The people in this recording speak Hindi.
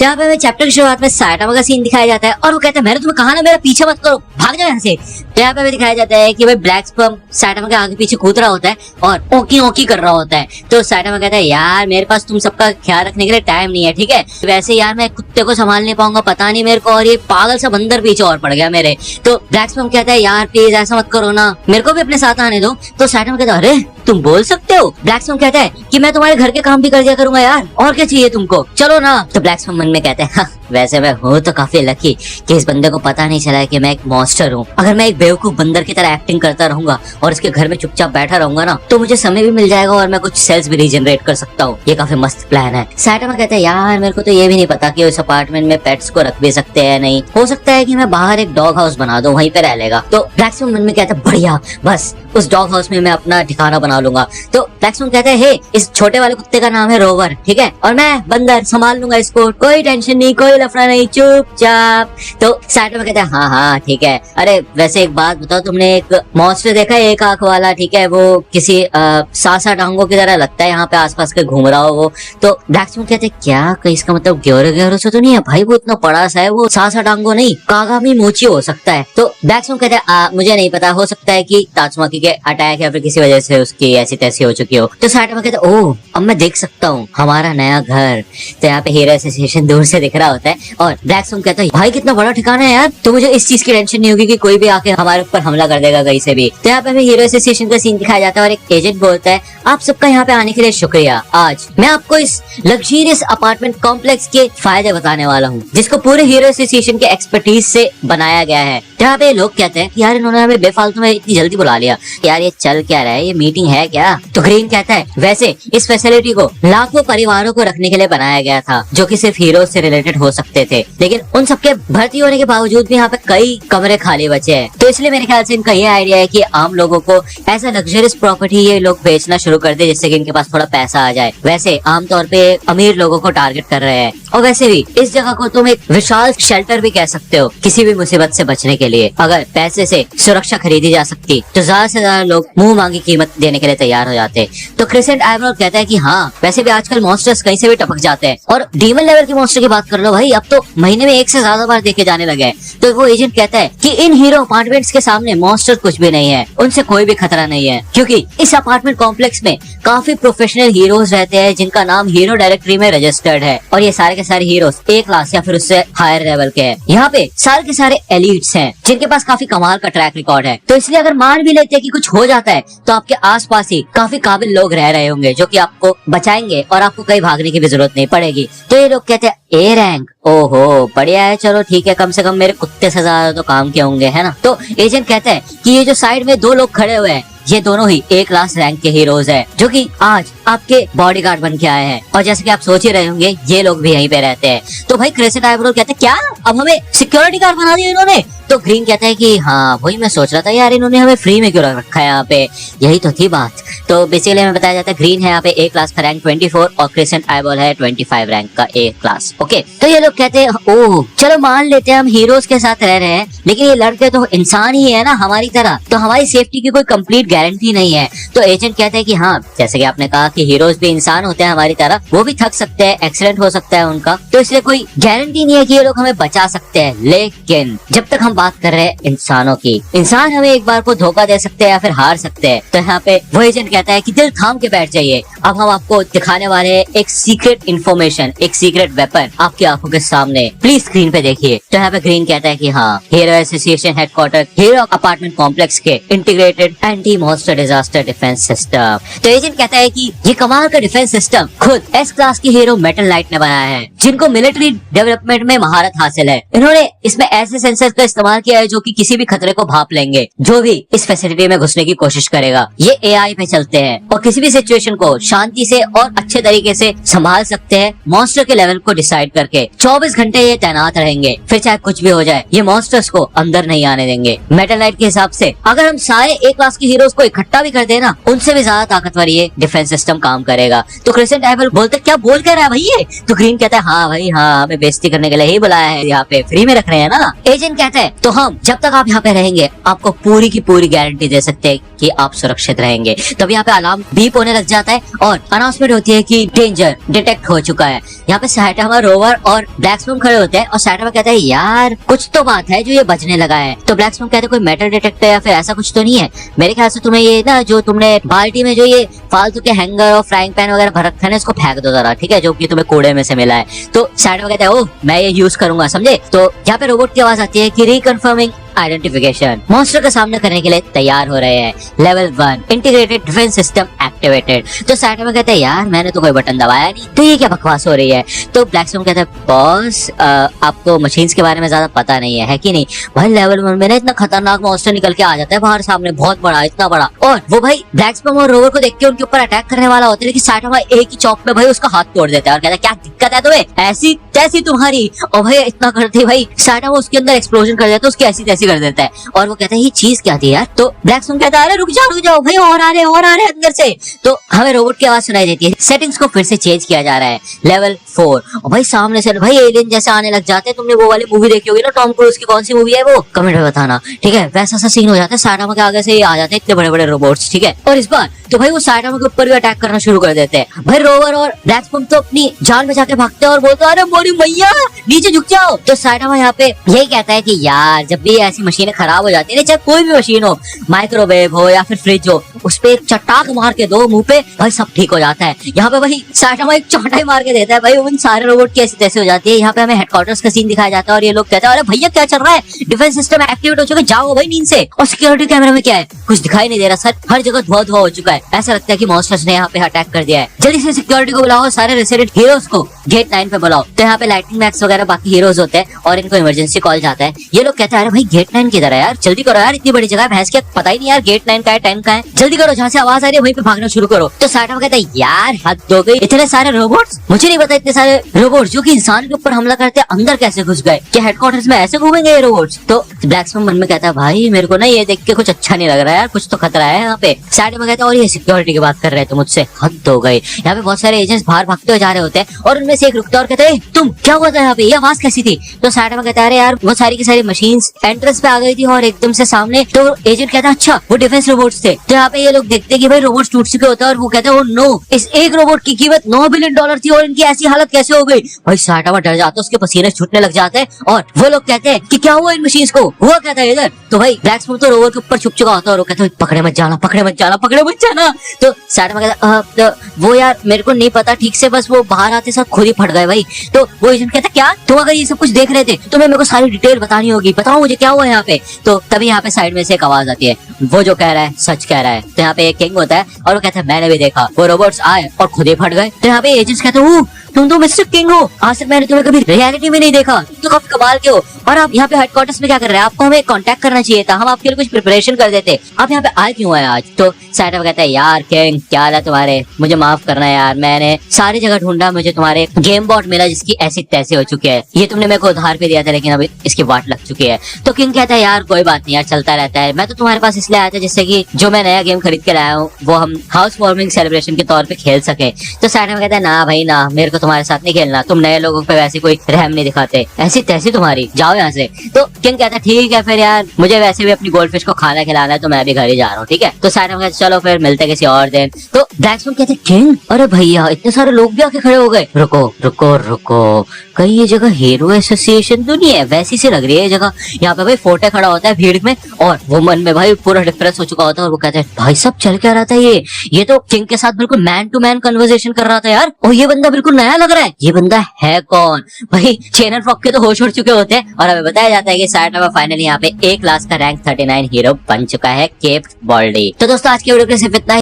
तो यहाँ पे हमें चैप्टर की शुरुआत में साइटामा का सीन दिखाया जाता है और वो कहता है मैंने तुम्हें कहा ना मेरा पीछे मत करो, भाग जाओ यहाँ से। तो यहाँ पे हमें दिखाया जाता है कि भाई ब्लैक स्पर्म साइटामा के आगे पीछे कूद रहा होता है और ओकी ओकी कर रहा होता है। तो साइटामा कहता है यार मेरे पास तुम सबका ख्याल रखने के लिए टाइम नहीं है, ठीक है। वैसे यार मैं कुत्ते को संभाल नहीं पाऊंगा, पता नहीं मेरे को, और ये पागल सा बंदर पीछे और पड़ गया मेरे। तो ब्लैक स्पर्म कहता है यार प्लीज ऐसा मत करो ना, मेरे को भी अपने साथ आने दो। तो साइटामा कहता है अरे तुम बोल सकते हो। ब्लैक स्पर्म कहता है कि मैं तुम्हारे घर के काम भी कर दिया करूंगा यार, और क्या चाहिए तुमको, चलो ना। तो ब्लैक स्पर्म मन में कहते हैं वैसे मैं हूँ तो काफी लकी कि इस बंदे को पता नहीं चला है कि मैं एक मॉन्स्टर हूँ। अगर मैं एक बेवकूफ बंदर की तरह एक्टिंग करता रहूंगा और इसके घर में चुपचाप बैठा रहूंगा ना, तो मुझे समय भी मिल जाएगा और मैं कुछ सेल्स भी रीजनरेट कर सकता हूँ। ये काफी मस्त प्लान है। साइटामा कहते हैं यार मेरे को तो ये भी नहीं पता कि उस अपार्टमेंट में पेट्स को रख भी सकते हैं नहीं, हो सकता है कि मैं बाहर एक डॉग हाउस बना दूं, वहीं पे रह लेगा। तो ब्लैक स्पर्म मन में कहता है बढ़िया, बस उस डॉग हाउस में मैं अपना ठिकाना बना लूंगा। तो ब्लैक स्पर्म कहते हैं हे इस छोटे वाले कुत्ते का नाम है रोवर, ठीक है, और मैं बंदर संभाल लूंगा इसको, कोई टेंशन नहीं, कोई लफड़ा नहीं, चुपचाप। तो साइटामा कहता है हाँ हाँ ठीक है। अरे वैसे एक बात बताओ, तुमने एक मॉन्स्टर देखा है एक आंख वाला, ठीक है, वो किसी सासा डांगो की तरह लगता है, यहाँ पे आसपास के घूम रहा हो वो। तो ब्लैक स्पर्म कहते हैं क्या, कहीं इसका मतलब ग्योरो ग्योरो से तो नहीं है भाई, वो इतना बड़ा सा है, वो सासा डांगो नहीं कागामी मोची हो सकता है। तो ब्लैक स्पर्म कहते हैं मुझे नहीं पता, हो सकता है कि तात्सुमाकी के अटैक या फिर किसी वजह से उसकी ऐसी तैसी हो चुकी हो। तो साइटामा कहते हैं ओह अब मैं देख सकता हूँ हमारा नया घर। तो यहाँ पे हीरो एसोसिएशन दूर से दिख रहा होता है और ब्लैक स्पर्म कहता है भाई कितना बड़ा ठिकाना है यार, तो मुझे इस चीज की टेंशन नहीं होगी कि कोई भी आके हमारे ऊपर हमला कर देगा कहीं से भी। तो यहाँ पे हमें हीरो एसोसिएशन का सीन दिखाया जाता है और एक एजेंट बोलता है आप सबका यहाँ पे आने के लिए शुक्रिया, आज मैं आपको इस लग्जरियस अपार्टमेंट कॉम्प्लेक्स के फायदे बताने वाला हूँ जिसको पूरे हीरो एसोसिएशन के एक्सपर्टीज से बनाया गया है। यहाँ पे लोग कहते हैं कि यार इन्होंने हमें बेफालतू में इतनी जल्दी बुला लिया, यार ये चल क्या रहा है, ये मीटिंग है क्या। तो ग्रीन कहता है वैसे इस फैसिलिटी को लाखों परिवारों को रखने के लिए बनाया गया था जो कि सिर्फ हीरो से रिलेटेड हो सकते थे, लेकिन उन सबके भर्ती होने के बावजूद भी यहाँ पे कई कमरे खाली बचे हैं। तो इसलिए मेरे ख्याल से इनका ये आइडिया है कि आम लोगों को ऐसा लग्जरियस प्रॉपर्टी ये लोग बेचना शुरू कर दे जिससे कि इनके पास थोड़ा पैसा आ जाए। वैसे आमतौर पे अमीर लोगों को टारगेट कर रहे हैं और वैसे भी इस जगह को तुम एक विशाल शेल्टर भी कह सकते हो किसी भी मुसीबत से बचने के लिए। अगर पैसे से सुरक्षा खरीदी जा सकती तो ज्यादा से ज्यादा लोग मुंह मांगी कीमत देने के लिए तैयार हो जाते। तो क्रिसेंट आइवरॉल कहता है कि हाँ वैसे भी आजकल मॉन्स्टर्स कहीं से भी टपक जाते हैं और डीमन लेवल के मॉन्स्टर की बात कर लो भाई, अब तो महीने में 1 से ज्यादा बार देखे जाने लगे हैं। तो वो एजेंट कहता है कि इन हीरो अपार्टमेंट्स के सामने मॉन्स्टर कुछ भी नहीं है, उनसे कोई भी खतरा नहीं है, क्योंकि इस अपार्टमेंट कॉम्प्लेक्स में काफी प्रोफेशनल हीरोज रहते हैं जिनका नाम हीरो डायरेक्टरी में रजिस्टर्ड है और ये सारे के सारे हीरोज A क्लास या फिर उससे हायर लेवल के हैं। यहाँ पे सारे के सारे एलिट्स हैं जिनके पास काफी कमाल का ट्रैक रिकॉर्ड है। तो इसलिए अगर मान भी लेते हैं कि कुछ हो जाता है तो आपके आसपास ही काफी काबिल लोग रह रहे होंगे जो कि आपको बचाएंगे और आपको कहीं भागने की भी जरूरत नहीं पड़ेगी। तो ये लोग कहते हैं A रैंक, ओहो बढ़िया है, चलो ठीक है, कम से कम मेरे कुत्ते से ज्यादा तो काम के होंगे, है ना। तो एजेंट कहता है कि ये जो साइड में 2 लोग खड़े हुए हैं ये दोनों ही A क्लास रैंक के हीरोज हैं जो कि आज आपके बॉडीगार्ड बन के आए हैं और जैसे कि आप सोच ही रहे होंगे ये लोग भी यहीं पे रहते हैं। तो भाई क्रिसेंट आइवरॉल कहते हैं क्या अब हमें सिक्योरिटी गार्ड बना दिया इन्होंने। तो ग्रीन कहता है कि हाँ वही मैं सोच रहा था यार, इन्होंने हमें फ्री में क्यों रखा है यहाँ पे, यही तो थी बात। तो बेसिकली हमें बताया जाता है ग्रीन है यहाँ पे A क्लास का रैंक 24 और क्रिसेंट आइवरॉल है 25 रैंक का A क्लास। ओके तो ये लोग कहते हैं ओह चलो मान लेते हैं हम हीरोज के साथ रह रहे हैं लेकिन ये लड़के तो इंसान ही है ना हमारी तरह, तो हमारी सेफ्टी की कोई कंप्लीट गारंटी नहीं है। तो एजेंट कहते हैं कि हाँ जैसे कि आपने कहा कि हीरोज भी इंसान होते हैं हमारी तरह, वो भी थक सकते हैं, एक्सीडेंट हो सकता है उनका, तो इसलिए कोई गारंटी नहीं है कि ये लोग हमें बचा सकते हैं। लेकिन जब तक हम बात कर रहे हैं इंसानों की, इंसान हमें एक बार को धोखा दे सकते हैं या फिर हार सकते हैं। तो यहाँ पे वो एजेंट कहता है कि दिल थाम के बैठ जाइए, अब हम आपको दिखाने वाले हैं एक सीक्रेट इंफॉर्मेशन, एक सीक्रेट वेपन आपकी आंखों के सामने, प्लीज स्क्रीन पे देखिए। तो यहाँ पे ग्रीन कहता है कि हाँ hero association headquarter hero apartment complex के integrated anti monster disaster defence system. तो एजेंट कहता है कि ये कमाल का डिफेंस सिस्टम खुद S क्लास की हीरो मेटल नाइट ने बनाया है जिनको मिलिट्री डेवलपमेंट में महारत हासिल है। इन्होंने इसमें ऐसे सेंसर का इस्तेमाल किया है जो कि किसी भी खतरे को भाप लेंगे जो भी इस फैसिलिटी में घुसने की कोशिश करेगा। ये AI पे चलते हैं और किसी भी सिचुएशन को शांति से और अच्छे तरीके से संभाल सकते हैं मॉन्स्टर के लेवल को डिसाइड करके। 24 घंटे ये तैनात रहेंगे, फिर चाहे कुछ भी हो जाए ये मॉन्स्टर्स को अंदर नहीं आने देंगे। मेटल नाइट के हिसाब से अगर हम सारे A क्लास के हीरोज को इकट्ठा भी कर देना उनसे भी ज्यादा ताकतवर ये डिफेंस सिस्टम काम करेगा। तो क्रिसेंट आइवरॉल बोलते क्या बोल कर रहा है भाई ये। तो ग्रीन कहता है हाँ भाई हाँ, हमें बेइज्जती करने के लिए ही बुलाया है, यहाँ पे फ्री में रख रहे हैं ना। एजेंट कहता है तो हम जब तक आप यहाँ पे रहेंगे आपको पूरी की पूरी गारंटी दे सकते हैं कि आप सुरक्षित रहेंगे। तब यहाँ पे अलार्म बीप होने लग जाता है और अनाउंसमेंट होती है कि डेंजर डिटेक्ट हो चुका है। यहाँ पे साइटामा, रोवर और ब्लैक स्पैम खड़े होते हैं और साइटामा कहता है यार कुछ तो बात है जो ये बजने लगा है। तो ब्लैक स्पैम कहते हैं कोई मेटल डिटेक्टर या फिर ऐसा कुछ तो नहीं है। मेरे ख्याल से तुम्हें ये ना जो तुमने बाल्टी में जो ये फालतू के हैंगर और फ्राइंग पैन वगैरह भर रखे हैं इसको फेंक दो जरा, ठीक है, जो कि तुम्हें कूड़े में से मिला है। तो साइटामा कहता है ओह मैं ये यूज करूंगा, समझे। तो यहाँ पे रोबोट की आवाज आती है कि रिकन्फर्मिंग आइडेंटिफिकेशन, मॉन्स्टर का सामना करने के लिए तैयार हो रहे हैं। Level 1 integrated defence system activated. तो साइटामा कहते हैं यार मैंने तो कोई बटन दबाया नहीं, तो ये क्या बकवास हो रही है। तो ब्लैक स्पैम कहता है बॉस आपको मशीन्स के बारे में ज्यादा पता नहीं है कि नहीं। भाई लेवल 1 में ना इतना खतरनाक मॉन्स्टर निकल के आ जाता है बाहर सामने, बहुत बड़ा, इतना बड़ा, और वो भाई ब्लैक स्पैम और रोवर को देख के उनके ऊपर अटैक करने वाला होता है, लेकिन साइटामा एक ही चौक में भाई उसका हाथ तोड़ देता है और कहता है क्या दिक्कत है तुम्हें, ऐसी तैसी तुम्हारी। और भाई इतना करते भाई साइटामा उसके अंदर एक्सप्लोजन कर देता है, उसकी ऐसी तैसी कर देता है और वो कहता है ये चीज क्या थी यार। तो ब्लैक स्पैम कहता है अरे रुक जाओ भाई और आ रहे अंदर से। तो हमें रोबोट की आवाज सुनाई देती है। सेटिंग्स को फिर से चेंज किया जा रहा है। लेवल 4 और भाई सामने से भाई एलियन जैसे आने लग जाते हैं। तुमने वो वाली मूवी देखी होगी ना टॉम क्रूज की, कौन सी मूवी है वो, कमेंट में बताना, ठीक है। वैसा सा सीन हो जाता है, साइटामा के आगे से आ जाते हैं इतने बड़े बड़े रोबोट्स, ठीक है। और इस बार तो भाई वो साइटामा के ऊपर भी अटैक करना शुरू कर देते हैं। भाई रोवर और ब्लैक स्पैम तो अपनी जान बचा के भागते हैं और बोलते हैं अरे मोरी मैया नीचे झुक जाओ। तो साइटामा यहाँ पे यही कहता है कि यार जब भी ऐसी मशीनें खराब हो जाती है, चाहे कोई भी मशीन हो, माइक्रोवेव हो या फिर फ्रिज हो, उस पे एक चटाक मार के दो मुंह पे, भाई सब ठीक हो जाता है। यहाँ पे भाई साइटामा एक चौटाई मार के देता है, भाई उन सारे रोबोट की ऐसी तैसी हो जाती है। यहाँ पे हमें हेडक्वार्टर्स का सीन दिखाया जाता है और ये लोग कहते हैं अरे भैया क्या चल रहा है, डिफेंस सिस्टम एक्टिवेट हो चुका है, जाओ भाई नींद से। और सिक्योरिटी कैमरे में क्या है, कुछ दिखाई नहीं दे रहा सर, हर जगह धुआं धुआं हो चुका है। ऐसा लगता है कि मॉन्स्टर्स ने यहाँ पे अटैक कर दिया है। जल्दी से सिक्योरिटी को बुलाओ, सारे रेसिडेंट हीरोज को गेट 9 पे बुलाओ। तो यहाँ पे लाइटनिंग मैक्स वगैरह बाकी हीरोज होते हैं और इनको इमरजेंसी कॉल जाता है। ये लोग कहते हैं अरे भाई गेट 9 किधर है यार, जल्दी करो यार, इतनी बड़ी जगह भैंस के पता ही नहीं यार गेट 9 का है 10 का है, जल्दी करो, जहाँ से आवाज आ रही है वहीं पे भागना शुरू करो। तो साइटामा कहता है यार हद हो गई, इतने सारे रोबोट्स, मुझे नहीं पता इतने सारे रोबोट्स जो कि इंसान के ऊपर हमला करते हैं अंदर कैसे घुस गए, क्या हेडक्वार्टर्स में ऐसे घूमेंगे ये रोबोट्स। तो ब्लैक स्पैम मन में कहता है भाई मेरे को ना ये देख के कुछ अच्छा नहीं लग रहा है यार, कुछ तो खतरा है यहाँ पे। साइटामा कहता है और ये सिक्योरिटी की बात कर रहे थे मुझसे, हद हो गई। यहाँ पे बहुत सारे एजेंट्स बाहर भागते हुए जा रहे होते हैं और उनमें से एक रुकता है और कहता है तुम क्या हुआ था यहाँ पे, ये आवाज कैसी थी। तो साइटामा कहता है अरे यार वो सारी की सारी मशीन्स एंट्रेंस पे आ गई थी और एकदम से सामने। तो एजेंट कहता है अच्छा वो डिफेंस रोबोट्स थे। तो यहाँ पे ये लोग देखते हैं कि भाई रोबोट्स टूट चुके होते हैं और वो कहते हैं नो, इस एक रोबोट की कीमत $9 बिलियन थी और इनकी ऐसी हालत कैसे हो गई। भाई साइटामा डर जाता है, उसके पसीने छूटने लग जाते हैं और वो लोग कहते हैं कि क्या हुआ इन मशीन्स को, हुआ क्या था इधर। तो भाई ब्लैक स्पैम तो रोवर के ऊपर छुप चुका होता है और वो कहता है पकड़े मत जाना, पकड़े मत जाना, पकड़े मत जाना। तो साइटामा कहता है वो यार मेरे को नहीं पता ठीक से, बस वो बाहर आते साथ खुद ही फट गए भाई। तो वो एजेंट कहता है क्या, तुम अगर ये सब कुछ देख रहे थे तो मेरे को सारी डिटेल बतानी होगी, बताओ मुझे क्या हुआ यहाँ पे। तो तभी यहाँ पे साइड में से एक आवाज आती है, वो जो कह रहा है सच कह रहा है। तो यहाँ पे एक किंग होता है और वो कहता है मैंने भी देखा, वो रोबोट्स आए और खुद ही फट गए। तो यहाँ पे एजेंट्स कहते हैं तुम तो मिस्टर किंग हो, आज तक मैंने तुम्हें कभी रियलिटी में नहीं देखा, तो कब कमाल के हो, और आप यहाँ पे हेडक्वार्टर्स में क्या कर रहे हैं, आपको हमें कांटेक्ट करना चाहिए था, हम आपके लिए कुछ प्रिपरेशन कर देते, आप यहाँ पे आए क्यों आए आज। तो साइटामा कहता है यार किंग क्या हाल है तुम्हारे, मुझे माफ करना यार, मैंने सारी जगह ढूंढा, मुझे तुम्हारे गेम बॉट मिला जिसकी ऐसी तैसी हो चुकी है, ये तुमने मेरे को उधार पे दिया था लेकिन अभी इसकी वाट लग चुकी है। तो किंग कहता है यार कोई बात नहीं यार, चलता रहता है, मैं तो तुम्हारे पास इसलिए आया था जिससे कि जो मैं नया गेम खरीद के लाया हूँ वो हम हाउस वार्मिंग सेलिब्रेशन के तौर पे खेल सके। तो साइटामा कहता है ना भाई ना, मेरे को तुम्हारे साथ नहीं खेलना, तुम नए लोगों पे वैसे कोई रहम नहीं दिखाते, ऐसी तैसी तुम्हारी, जाओ यहाँ से। तो किंग कहता है ठीक है फिर यार, मुझे वैसे भी अपनी गोल्डफिश को खाना खिलाना है तो मैं भी घर ही जा रहा हूँ, ठीक है। तो साइटामा कहता है चलो फिर मिलते किसी और दिन। तो ब्लैक स्पैम कहते हैं किंग अरे भैया इतने सारे लोग भी आके खड़े हो गए, रुको रुको रुको, कहीं ये जगह हीरो एसोसिएशन तो नहीं है, वैसी सी लग रही है ये जगह। यहाँ पे भाई फोटे खड़ा होता है भीड़ में और वो मन में भाई पूरा डिफरेंस हो चुका होता है और वो कहते हैं भाई सब चल क्या रहा था, ये तो किंग के साथ बिल्कुल मैन टू मैन कन्वर्सेशन कर रहा था यार, और ये बंदा बिल्कुल नया लग रहा है, ये बंदा है कौन। भाई चैनल फ्रॉक के तो होश उड़ चुके होते हैं और हमें बताया जाता है कि साइटामा फाइनली यहाँ पे A क्लास का रैंक 39 हीरो बन चुका है, केप बॉल्डी। तो दोस्तों आज के वीडियो के सिर्फ इतना ही।